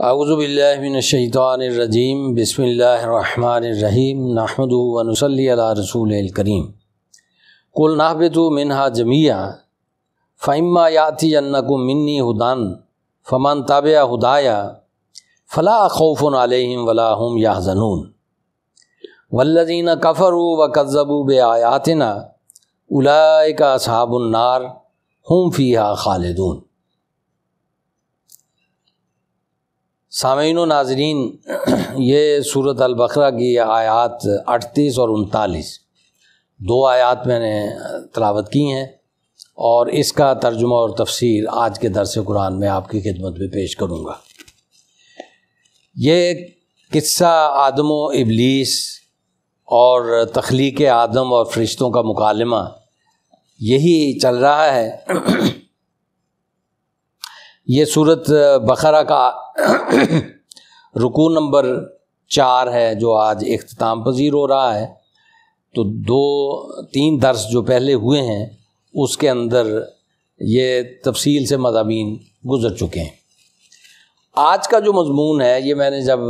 اعوذ باللہ من الشیطان الرجیم بسم اللہ الرحمن الرحیم نحمدہ ونصلی علی رسولہ الکریم قل نہبطوا منہا جمیعا فإما یأتینکم منی ھدی فمن تبع ھدایا فلا خوف علیہم ولا ھم یحزنون والذین کفروا وکذبوا بآیاتنا اولئک اصحاب النار ھم فیہا خالدون۔ سامعین و ناظرین، یہ سورۃ البقرہ کی آیات 38 اور 39 دو آیات میں نے تلاوت کی ہیں، اور اس کا ترجمہ اور تفسیر آج کے درس قرآن میں آپ کی خدمت میں پیش کروں گا۔ یہ قصہ آدم و ابلیس اور تخلیق آدم اور فرشتوں کا مکالمہ یہی چل رہا ہے۔ یہ سورۃ بقرہ کا رکوع نمبر 4 ہے جو آج اختتام پذیر ہو رہا ہے۔ تو 2-3 درس جو پہلے ہوئے ہیں اس کے اندر یہ تفصیل سے مضامین گزر چکے ہیں۔ آج کا جو مضمون ہے یہ میں نے جب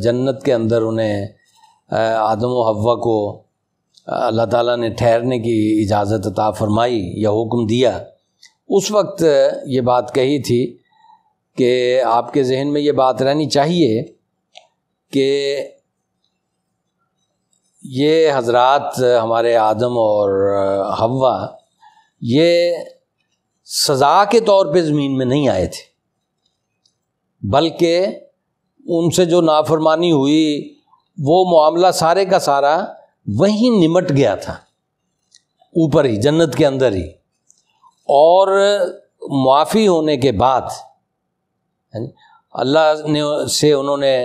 جنت کے اندر انہیں آدم و حوا کو اللہ تعالیٰ نے ٹھہرنے کی اجازت عطا فرمائی یا حکم دیا، اس وقت یہ بات کہی تھی کہ آپ کے ذہن میں یہ بات رہنی چاہیے کہ یہ حضرات ہمارے آدم اور حوا یہ سزا کے طور پہ زمین میں نہیں آئے تھے، بلکہ ان سے جو نافرمانی ہوئی وہ معاملہ سارے کا سارا وہیں نمٹ گیا تھا، اوپر ہی جنت کے اندر ہی، اور معافی ہونے کے بعد اللہ نے سے انہوں نے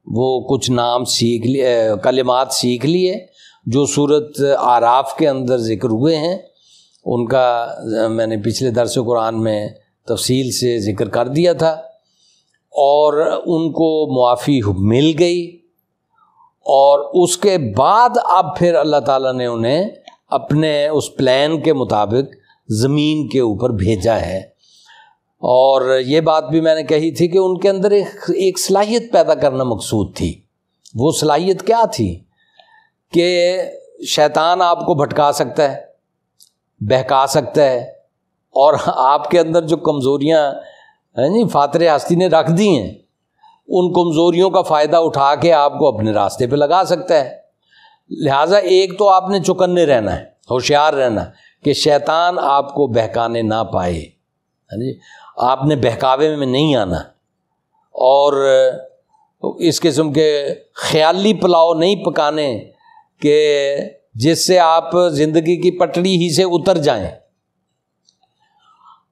وہ کچھ نام سیکھ لیے، کلمات سیکھ لیے جو سورۃ اعراف کے اندر ذکر ہوئے ہیں۔ ان کا میں نے پچھلے درس قرآن میں تفصیل سے ذکر کر دیا تھا، اور ان کو معافی مل گئی، اور اس کے بعد اب پھر اللہ تعالیٰ نے انہیں اپنے اس پلان کے مطابق زمین کے اوپر بھیجا ہے۔ اور یہ بات بھی میں نے کہی تھی کہ ان کے اندر ایک صلاحیت پیدا کرنا مقصود تھی۔ وہ صلاحیت کیا تھی کہ شیطان آپ کو بھٹکا سکتا ہے، بہکا سکتا ہے، اور آپ کے اندر جو کمزوریاں فاتر ہستی نے رکھ دی ہیں ان کمزوریوں کا فائدہ اٹھا کے آپ کو اپنے راستے پہ لگا سکتا ہے۔ لہٰذا ایک تو آپ نے چوکنے رہنا ہے، ہوشیار رہنا کہ شیطان آپ کو بہکانے نہ پائے، آپ نے بہکاوے میں نہیں آنا، اور اس قسم کے خیالی پلاؤ نہیں پکانے کہ جس سے آپ زندگی کی پٹڑی ہی سے اتر جائیں،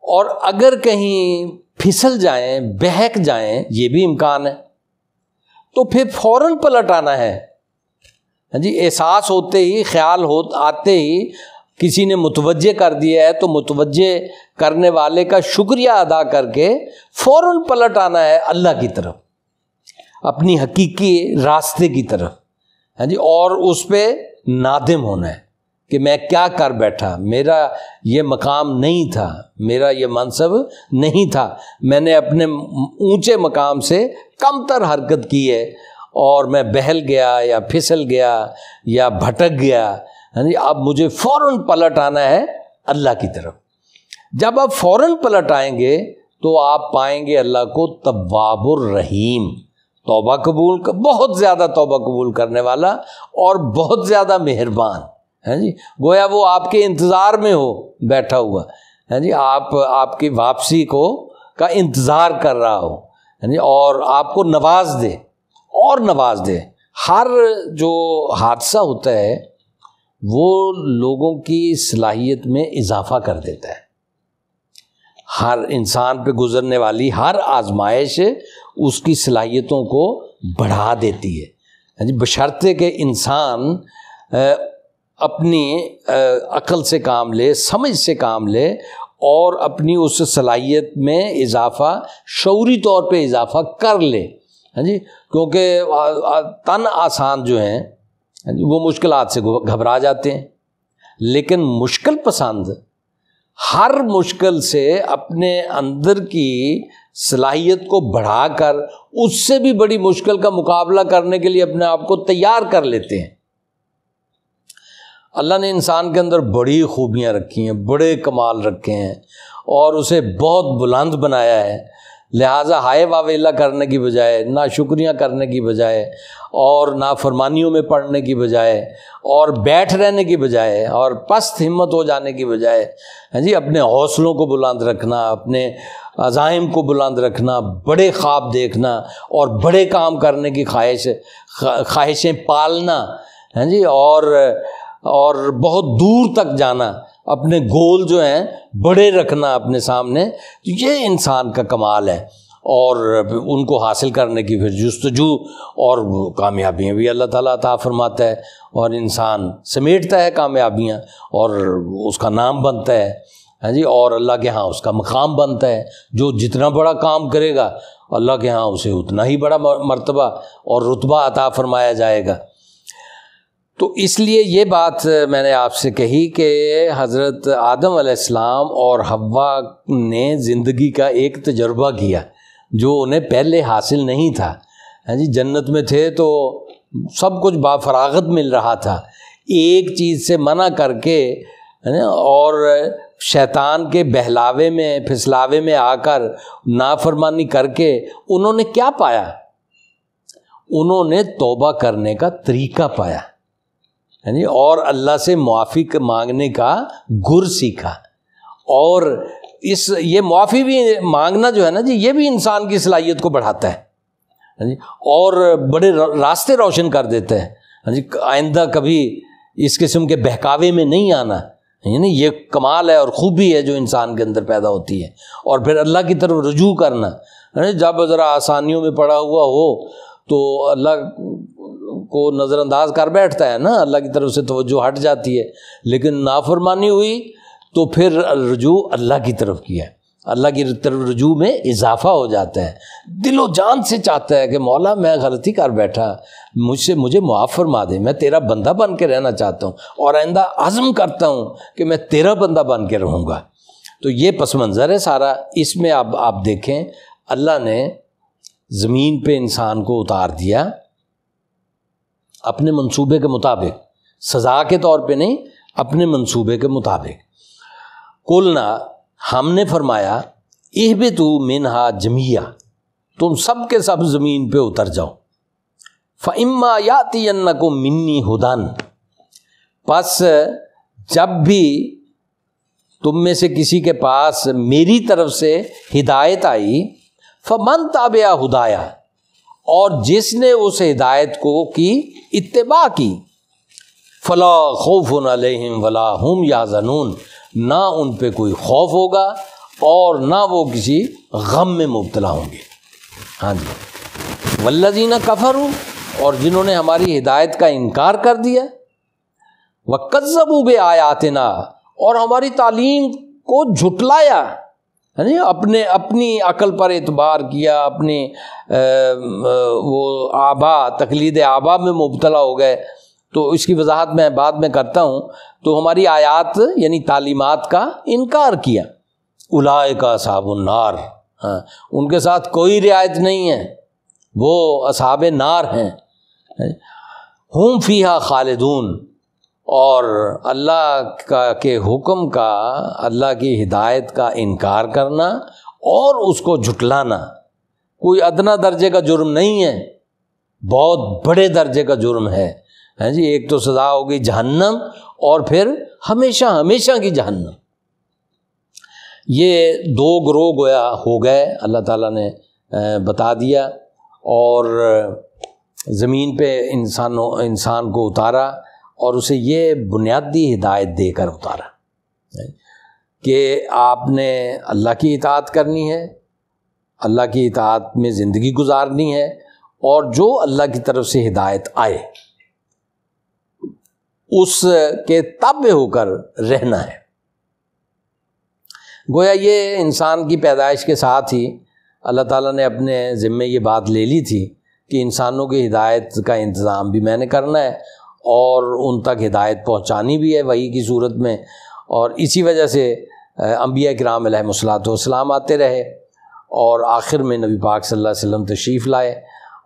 اور اگر کہیں پھسل جائیں، بہک جائیں، یہ بھی امکان ہے، تو پھر فوراً پلٹ آنا ہے۔ احساس ہوتے ہی، خیال آتے ہی کسی نے متوجہ کر دیا ہے تو متوجہ کرنے والے کا شکریہ ادا کر کے فوراً پلٹ آنا ہے اللہ کی طرف، اپنی حقیقی راستے کی طرف، اور اس پہ نادم ہونا ہے کہ میں کیا کر بیٹھا، میرا یہ مقام نہیں تھا، میرا یہ منصب نہیں تھا، میں نے اپنے اونچے مقام سے کم تر حرکت کی ہے، اور میں بہل گیا یا پھسل گیا یا بھٹک گیا۔ اب مجھے فوراً پلٹ آنا ہے اللہ کی طرف۔ جب آپ فوراً پلٹ آئیں گے تو آپ پائیں گے اللہ کو تواب الرحیم، توبہ قبول، بہت زیادہ توبہ قبول کرنے والا اور بہت زیادہ مہربان۔ گویا وہ آپ کے انتظار میں ہو بیٹھا ہوا، آپ کی واپسی کا انتظار کر رہا ہو، اور آپ کو نواز دے اور نواز دے۔ ہر جو حادثہ ہوتا ہے وہ لوگوں کی صلاحیت میں اضافہ کر دیتا ہے۔ ہر انسان پہ گزرنے والی ہر آزمائش اس کی صلاحیتوں کو بڑھا دیتی ہے، بشرطے کہ انسان اپنی عقل سے کام لے، سمجھ سے کام لے، اور اپنی اس صلاحیت میں اضافہ شعوری طور پہ اضافہ کر لے۔ کیونکہ تن آسان جو ہیں وہ مشکلات سے گھبرا جاتے ہیں، لیکن مشکل پسند ہر مشکل سے اپنے اندر کی صلاحیت کو بڑھا کر اس سے بھی بڑی مشکل کا مقابلہ کرنے کے لیے اپنے آپ کو تیار کر لیتے ہیں۔ اللہ نے انسان کے اندر بڑی خوبیاں رکھی ہیں، بڑے کمال رکھے ہیں اور اسے بہت بلند بنایا ہے، لہٰذا ہائے واویلہ کرنے کی بجائے، ناشکریاں کرنے کی بجائے اور نافرمانیوں میں پڑنے کی بجائے اور بیٹھ رہنے کی بجائے اور پست ہمت ہو جانے کی بجائے اپنے حوصلوں کو بلند رکھنا، اپنے عزائم کو بلند رکھنا، بڑے خواب دیکھنا اور بڑے کام کرنے کی خواہشیں پالنا اور بہت دور تک جانا، اپنے گول جو ہیں بڑے رکھنا اپنے سامنے، یہ انسان کا کمال ہے۔ اور ان کو حاصل کرنے کی پھر جستجو اور کامیابیاں بھی اللہ تعالیٰ عطا فرماتا ہے، اور انسان سمیٹتا ہے کامیابیاں اور اس کا نام بنتا ہے اور اللہ کے ہاں اس کا مقام بنتا ہے۔ جو جتنا بڑا کام کرے گا اللہ کے ہاں اسے اتنا ہی بڑا مرتبہ اور رتبہ عطا فرمایا جائے گا۔ تو اس لیے یہ بات میں نے آپ سے کہی کہ حضرت آدم علیہ السلام اور حوا نے زندگی کا ایک تجربہ کیا جو انہیں پہلے حاصل نہیں تھا۔ جنت میں تھے تو سب کچھ بافراغت مل رہا تھا، ایک چیز سے منع کر کے اور شیطان کے بہلاوے میں پھسلاوے میں آ کر نافرمانی کر کے انہوں نے کیا پایا؟ انہوں نے توبہ کرنے کا طریقہ پایا اور اللہ سے معافی مانگنے کا گر سیکھا۔ اور یہ معافی بھی مانگنا جو ہے نا یہ بھی انسان کی صلاحیت کو بڑھاتا ہے اور بڑے راستے روشن کر دیتا ہے۔ آئندہ کبھی اس قسم کے بہکاوے میں نہیں آنا، یہ کمال ہے اور خوبی ہے جو انسان کے اندر پیدا ہوتی ہے۔ اور پھر اللہ کی طرف رجوع کرنا، جب ذرا آسانیوں میں پڑا ہوا ہو تو اللہ کو نظر انداز کر بیٹھتا ہے نا، اللہ کی طرف سے توجہ ہٹ جاتی ہے، لیکن نافرمانی ہوئی تو پھر رجوع اللہ کی طرف کیا، اللہ کی طرف رجوع میں اضافہ ہو جاتا ہے، دل و جان سے چاہتا ہے کہ مولا میں غلطی کر بیٹھا، مجھے معاف فرما دے، میں تیرا بندہ بن کے رہنا چاہتا ہوں اور آئندہ عزم کرتا ہوں کہ میں تیرا بندہ بن کے رہوں گا۔ تو یہ پس منظر ہے سارا۔ اس میں آپ دیکھیں اللہ نے زمین پہ انسان کو اتار دیا اپنے منصوبے کے مطابق، سزا کے طور پہ نہیں، اپنے منصوبے کے مطابق۔ قلنا، ہم نے فرمایا، اہبطوا منہا جمیعا، تم سب کے سب زمین پہ اتر جاؤ، فإما یأتینکم منی ھدی، پس جب بھی تم میں سے کسی کے پاس میری طرف سے ہدایت آئی، فمن تبع ھدایا، اور جس نے اس ہدایت کو کی اتباع کی، فلا خوف علیہم ولا ہم یحزنون، نہ ان پہ کوئی خوف ہوگا اور نہ وہ کسی غم میں مبتلا ہوں گے۔ ہاں جی، والذین کفروا، اور جنہوں نے ہماری ہدایت کا انکار کر دیا، وکذبوا بآیاتنا، اور ہماری تعلیم کو جھٹلایا، اپنی عقل پر اعتبار کیا، اپنی وہ تقلید آبا میں مبتلا ہو گئے۔ تو اس کی وضاحت میں بعد میں کرتا ہوں۔ تو ہماری آیات یعنی تعلیمات کا انکار کیا، اولئک اصحاب النار، ان کے ساتھ کوئی رعایت نہیں ہے، وہ اصحاب نار ہیں، ہم فیہا خالدون، اور اللہ کے حکم کا، اللہ کی ہدایت کا انکار کرنا اور اس کو جھٹلانا کوئی ادنا درجے کا جرم نہیں ہے، بہت بڑے درجے کا جرم ہے جی۔ ایک تو سزا ہوگی جہنم اور پھر ہمیشہ ہمیشہ کی جہنم۔ یہ دو گروہ گویا ہو گئے، اللہ تعالیٰ نے بتا دیا، اور زمین پہ انسان کو اتارا اور اسے یہ بنیادی ہدایت دے کر اتارا کہ آپ نے اللہ کی اطاعت کرنی ہے، اللہ کی اطاعت میں زندگی گزارنی ہے، اور جو اللہ کی طرف سے ہدایت آئے اس کے تابع ہو کر رہنا ہے۔ گویا یہ انسان کی پیدائش کے ساتھ ہی اللہ تعالیٰ نے اپنے ذمے یہ بات لے لی تھی کہ انسانوں کی ہدایت کا انتظام بھی میں نے کرنا ہے اور ان تک ہدایت پہنچانی بھی ہے وحی کی صورت میں، اور اسی وجہ سے انبیاء کرام علیہم الصلوۃ والسلام آتے رہے اور آخر میں نبی پاک صلی اللہ علیہ وسلم تشریف لائے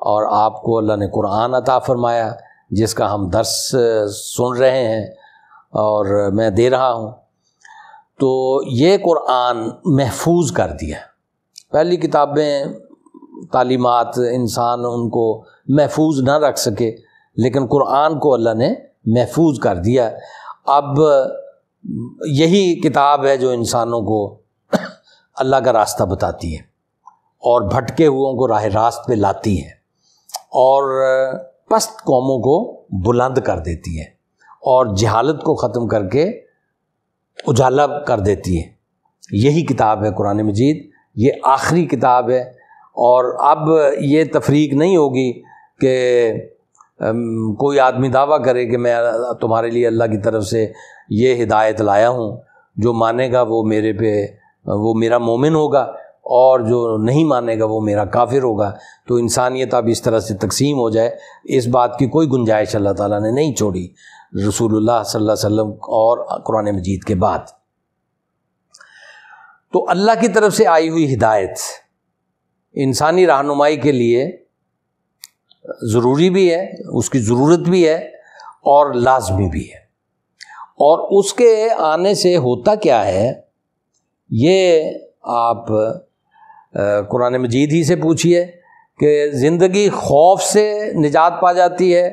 اور آپ کو اللہ نے قرآن عطا فرمایا جس کا ہم درس سن رہے ہیں اور میں دے رہا ہوں. تو یہ قرآن محفوظ کر دیا. پہلی کتابیں تعلیمات انسان ان کو محفوظ نہ رکھ سکے، لیکن قرآن کو اللہ نے محفوظ کر دیا. اب یہی کتاب ہے جو انسانوں کو اللہ کا راستہ بتاتی ہے اور بھٹکے ہوئوں کو راہ راست پہ لاتی ہے اور پست قوموں کو بلند کر دیتی ہے اور جہالت کو ختم کر کے اجالا کر دیتی ہے. یہی کتاب ہے قرآن مجید، یہ آخری کتاب ہے. اور اب یہ تفریق نہیں ہوگی کہ کوئی آدمی دعویٰ کرے کہ میں تمہارے لیے اللہ کی طرف سے یہ ہدایت لایا ہوں، جو مانے گا وہ میرے پہ وہ میرا مومن ہوگا اور جو نہیں مانے گا وہ میرا کافر ہوگا. تو انسانیت اب اس طرح سے تقسیم ہو جائے، اس بات کی کوئی گنجائش اللہ تعالیٰ نے نہیں چھوڑی رسول اللہ صلی اللہ علیہ وسلم اور قرآن مجید کے بعد. تو اللہ کی طرف سے آئی ہوئی ہدایت انسانی رہنمائی کے لیے ضروری بھی ہے، اس کی ضرورت بھی ہے اور لازمی بھی ہے. اور اس کے آنے سے ہوتا کیا ہے یہ آپ قرآن مجید ہی سے پوچھئے کہ زندگی خوف سے نجات پا جاتی ہے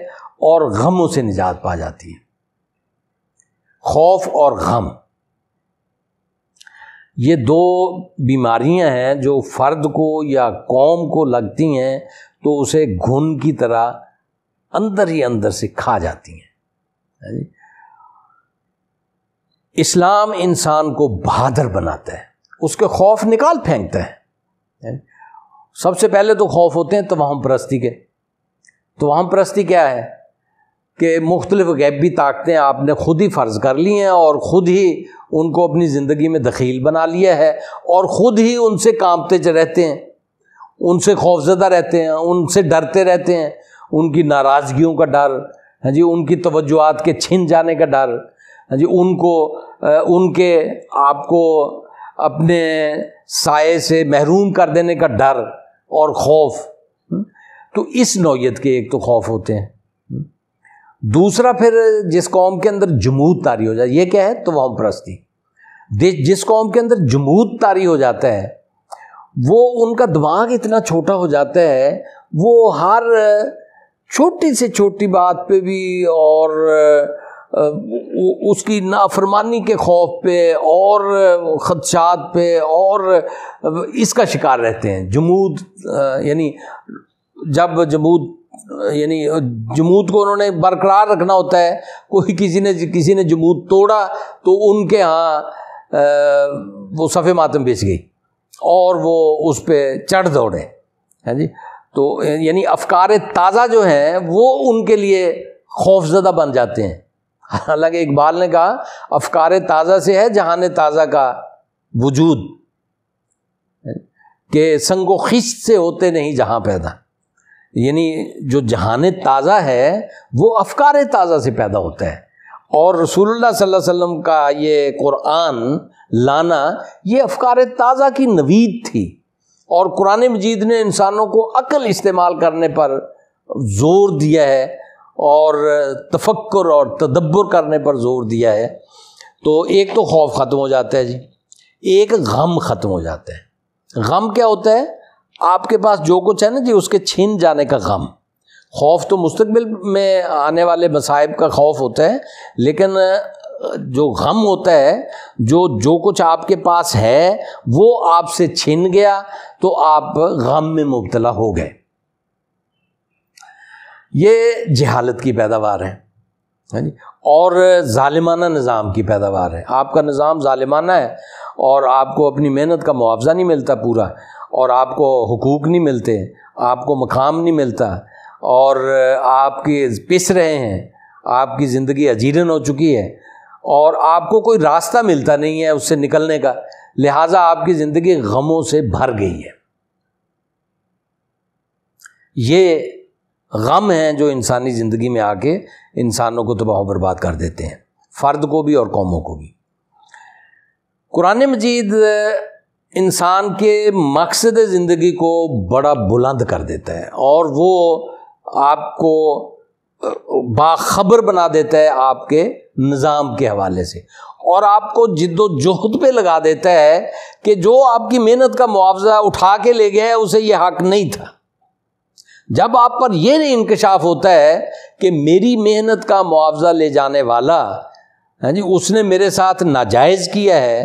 اور غموں سے نجات پا جاتی ہے. خوف اور غم یہ دو بیماریاں ہیں جو فرد کو یا قوم کو لگتی ہیں تو اسے گھن کی طرح اندر ہی اندر سے کھا جاتی ہیں. اسلام انسان کو بہادر بناتا ہے، اس کے خوف نکال پھینکتا ہے. سب سے پہلے تو خوف ہوتے ہیں توہم پرستی کے. توہم پرستی کیا ہے کہ مختلف غیبی طاقتیں آپ نے خود ہی فرض کر لی ہیں اور خود ہی ان کو اپنی زندگی میں دخیل بنا لیا ہے اور خود ہی ان سے کانپتے رہتے ہیں، ان سے خوفزدہ رہتے ہیں، ان سے ڈرتے رہتے ہیں. ان کی ناراضگیوں کا ڈر، ان کی توجہات کے چھن جانے کا ڈر، ان کے آپ کو اپنے سائے سے محروم کر دینے کا ڈر اور خوف. تو اس نوعیت کے ایک تو خوف ہوتے ہیں. دوسرا پھر جس قوم کے اندر جمود طاری ہو جائے، یہ کیا ہے توہم پرستی. جس قوم کے اندر جمود طاری ہو جاتا ہے وہ ان کا دماغ اتنا چھوٹا ہو جاتا ہے، وہ ہر چھوٹی سے چھوٹی بات پہ بھی اور اس کی نافرمانی کے خوف پہ اور خدشات پہ اور اس کا شکار رہتے ہیں. جمود یعنی جب جمود کو انہوں نے برقرار رکھنا ہوتا ہے، کوئی کسی نے جمود توڑا تو ان کے ہاں وہ صف ماتم بیچ گئی اور وہ اس پہ چڑھ دوڑے. تو یعنی افکار تازہ جو ہیں وہ ان کے لیے خوف زدہ بن جاتے ہیں. حالانکہ اقبال نے کہا افکار تازہ سے ہے جہان تازہ کا وجود، کہ سنگ و خشت سے ہوتے نہیں جہاں پیدا. یعنی جو جہان تازہ ہے وہ افکار تازہ سے پیدا ہوتا ہے. اور رسول اللہ صلی اللہ علیہ وسلم کا یہ قرآن لانا یہ افکار تازہ کی نوید تھی. اور قرآن مجید نے انسانوں کو عقل استعمال کرنے پر زور دیا ہے اور تفکر اور تدبر کرنے پر زور دیا ہے. تو ایک تو خوف ختم ہو جاتا ہے جی، ایک غم ختم ہو جاتا ہے. غم کیا ہوتا ہے؟ آپ کے پاس جو کچھ ہے نا جی اس کے چھن جانے کا غم. خوف تو مستقبل میں آنے والے مصائب کا خوف ہوتا ہے، لیکن جو غم ہوتا ہے جو کچھ آپ کے پاس ہے وہ آپ سے چھن گیا تو آپ غم میں مبتلا ہو گئے. یہ جہالت کی پیداوار ہے اور ظالمانہ نظام کی پیداوار ہے. آپ کا نظام ظالمانہ ہے اور آپ کو اپنی محنت کا معاوضہ نہیں ملتا پورا، اور آپ کو حقوق نہیں ملتے، آپ کو مقام نہیں ملتا، اور آپ کی پس رہے ہیں، آپ کی زندگی اجیرن ہو چکی ہے اور آپ کو کوئی راستہ ملتا نہیں ہے اس سے نکلنے کا، لہٰذا آپ کی زندگی غموں سے بھر گئی ہے. یہ غم ہیں جو انسانی زندگی میں آ کے انسانوں کو تباہ و برباد کر دیتے ہیں، فرد کو بھی اور قوموں کو بھی. قرآن مجید انسان کے مقصد زندگی کو بڑا بلند کر دیتا ہے، اور وہ آپ کو باخبر بنا دیتا ہے آپ کے نظام کے حوالے سے، اور آپ کو جد و جہد پہ لگا دیتا ہے کہ جو آپ کی محنت کا معاوضہ اٹھا کے لے گیا ہے اسے یہ حق نہیں تھا۔ جب آپ پر یہ انکشاف ہوتا ہے کہ میری محنت کا معاوضہ لے جانے والا اس نے میرے ساتھ ناجائز کیا ہے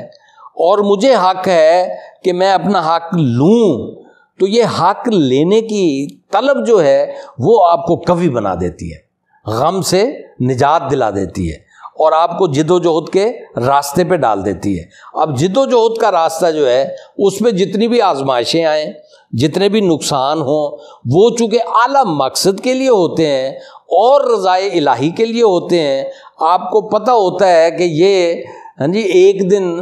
اور مجھے حق ہے کہ میں اپنا حق لوں، تو یہ حق لینے کی طلب جو ہے وہ آپ کو قوی بنا دیتی ہے، غم سے نجات دلا دیتی ہے، اور آپ کو جد و جہد کے راستے پہ ڈال دیتی ہے۔ اب جد و جہد کا راستہ جو ہے اس میں جتنی بھی آزمائشیں آئیں، جتنے بھی نقصان ہوں، وہ چونکہ اعلیٰ مقصد کے لیے ہوتے ہیں اور رضائے الہی کے لیے ہوتے ہیں۔ آپ کو پتہ ہوتا ہے کہ یہ ایک دن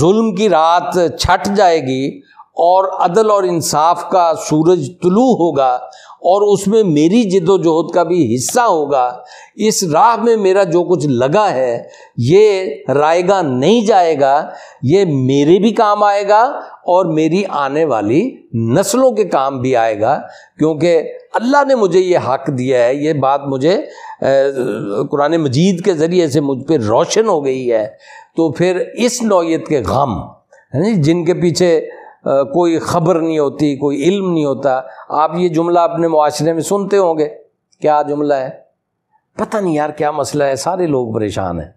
ظلم کی رات چھٹ جائے گی اور عدل اور انصاف کا سورج طلوع ہوگا، اور اس میں میری جد و جہد کا بھی حصہ ہوگا۔ اس راہ میں میرا جو کچھ لگا ہے یہ رائے گا نہیں جائے گا، یہ میرے بھی کام آئے گا اور میری آنے والی نسلوں کے کام بھی آئے گا، کیونکہ اللہ نے مجھے یہ حق دیا ہے۔ یہ بات مجھے قرآن مجید کے ذریعے سے مجھ پہ روشن ہو گئی ہے۔ تو پھر اس نوعیت کے غم جن کے پیچھے کوئی خبر نہیں ہوتی، کوئی علم نہیں ہوتا۔ آپ یہ جملہ اپنے معاشرے میں سنتے ہوں گے، کیا جملہ ہے؟ پتہ نہیں یار کیا مسئلہ ہے، سارے لوگ پریشان ہیں۔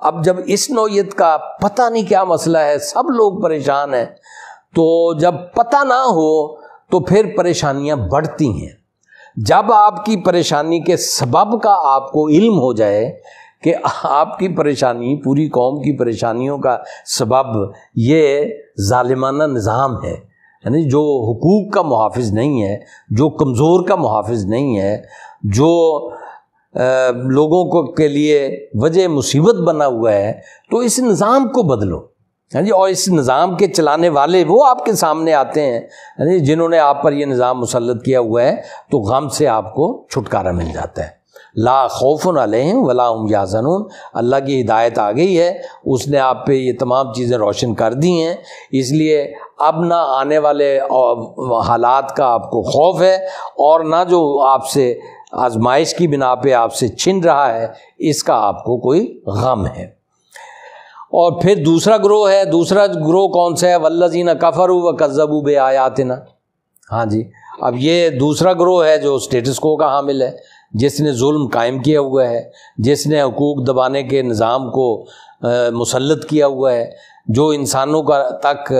اب جب اس نوعیت کا پتہ نہیں کیا مسئلہ ہے، سب لوگ پریشان ہیں، تو جب پتہ نہ ہو تو پھر پریشانیاں بڑھتی ہیں۔ جب آپ کی پریشانی کے سبب کا آپ کو علم ہو جائے کہ آپ کی پریشانی پوری قوم کی پریشانیوں کا سبب یہ ظالمانہ نظام ہے، یعنی جو حقوق کا محافظ نہیں ہے، جو کمزور کا محافظ نہیں ہے، جو لوگوں کو کے لیے وجہ مصیبت بنا ہوا ہے، تو اس نظام کو بدلو۔ اور اس نظام کے چلانے والے وہ آپ کے سامنے آتے ہیں جنہوں نے آپ پر یہ نظام مسلط کیا ہوا ہے، تو غم سے آپ کو چھٹکارا مل جاتا ہے۔ لا خوف علیہم ولا هم یحزنون، اللہ کی ہدایت آ گئی ہے، اس نے آپ پہ یہ تمام چیزیں روشن کر دی ہیں، اس لیے اب نہ آنے والے حالات کا آپ کو خوف ہے، اور نہ جو آپ سے آزمائش کی بنا پہ آپ سے چھن رہا ہے اس کا آپ کو کوئی غم ہے۔ اور پھر دوسرا گروہ ہے، دوسرا گروہ کون سا ہے؟ والذین کفروا وکذبوا بآیاتنا۔ ہاں جی، اب یہ دوسرا گروہ ہے جو اسٹیٹس کو کا حامل ہے، جس نے ظلم قائم کیا ہوا ہے، جس نے حقوق دبانے کے نظام کو مسلط کیا ہوا ہے، جو انسانوں کا تک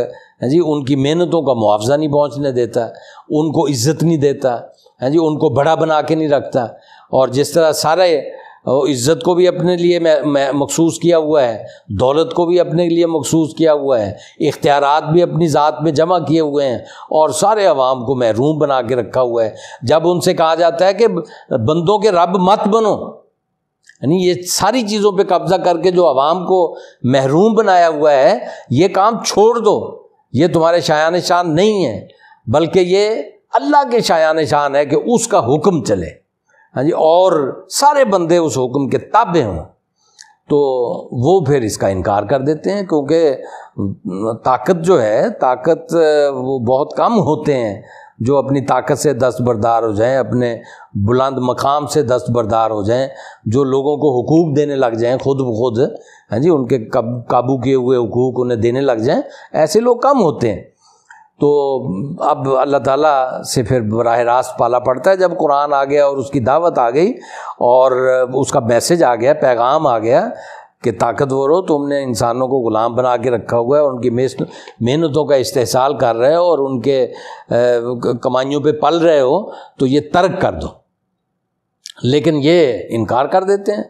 ان کی محنتوں کا معاوضہ نہیں پہنچنے دیتا، ان کو عزت نہیں دیتا، ان کو بڑا بنا کے نہیں رکھتا، اور جس طرح سارے عزت کو بھی اپنے لیے مخصوص کیا ہوا ہے، دولت کو بھی اپنے لیے مخصوص کیا ہوا ہے، اختیارات بھی اپنی ذات میں جمع کیے ہوئے ہیں، اور سارے عوام کو محروم بنا کے رکھا ہوا ہے۔ جب ان سے کہا جاتا ہے کہ بندوں کے رب مت بنو، یعنی یہ ساری چیزوں پہ قبضہ کر کے جو عوام کو محروم بنایا ہوا ہے، یہ کام چھوڑ دو، یہ تمہارے شایان شان نہیں ہے، بلکہ یہ اللہ کے شایان شان ہے کہ اس کا حکم چلے، اور سارے بندے اس حکم کے تابع ہوں، تو وہ پھر اس کا انکار کر دیتے ہیں، کیونکہ طاقت جو ہے، طاقت وہ بہت کم ہوتے ہیں جو اپنی طاقت سے دستبردار ہو جائیں، اپنے بلند مقام سے دستبردار ہو جائیں، جو لوگوں کو حقوق دینے لگ جائیں خود بخود، ان کے قابو کیے ہوئے حقوق انہیں دینے لگ جائیں، ایسے لوگ کم ہوتے ہیں۔ تو اب اللہ تعالیٰ سے پھر براہ راست پالا پڑتا ہے، جب قرآن آ گیا اور اس کی دعوت آ گئی اور اس کا میسج آ گیا، پیغام آ گیا کہ طاقتور ہو، تم نے انسانوں کو غلام بنا کے رکھا ہوا ہے، ان کی محنتوں کا استحصال کر رہے ہو اور ان کے کمائیوں پہ پل رہے ہو، تو یہ ترک کر دو۔ لیکن یہ انکار کر دیتے ہیں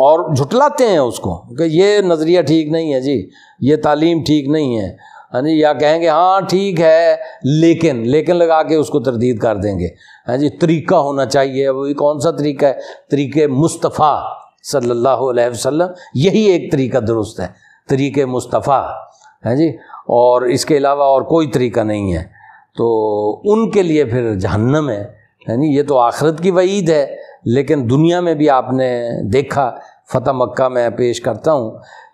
اور جھٹلاتے ہیں اس کو کہ یہ نظریہ ٹھیک نہیں ہے جی، یہ تعلیم ٹھیک نہیں ہے، یا کہیں گے ہاں ٹھیک ہے لیکن لگا کے اس کو تردید کر دیں گے۔ طریقہ ہونا چاہیے، وہی کون سا طریقہ ہے؟ طریقے مصطفیٰ صلی اللہ علیہ وسلم، یہی ایک طریقہ درست ہے، طریقے مصطفیٰ، اور اس کے علاوہ اور کوئی طریقہ نہیں ہے، تو ان کے لیے پھر جہنم ہے۔ یہ تو آخرت کی وعید ہے، لیکن دنیا میں بھی آپ نے دیکھا، فتح مکہ میں پیش کرتا ہوں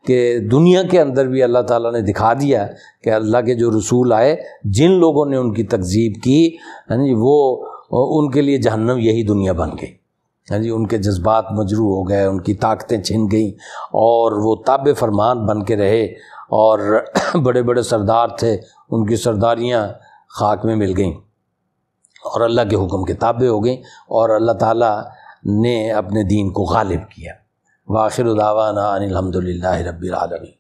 کہ دنیا کے اندر بھی اللہ تعالیٰ نے دکھا دیا کہ اللہ کے جو رسول آئے، جن لوگوں نے ان کی تکذیب کی وہ ان کے لیے جہنم یہی دنیا بن گئی، ان کے جذبات مجروح ہو گئے، ان کی طاقتیں چھن گئیں، اور وہ تابع فرمان بن کے رہے، اور بڑے بڑے سردار تھے، ان کی سرداریاں خاک میں مل گئیں اور اللہ کے حکم کے تابع ہو گئیں، اور اللہ تعالیٰ نے اپنے دین کو غالب کیا۔ وآخر دعوانا ان الحمد للہ رب العالمین۔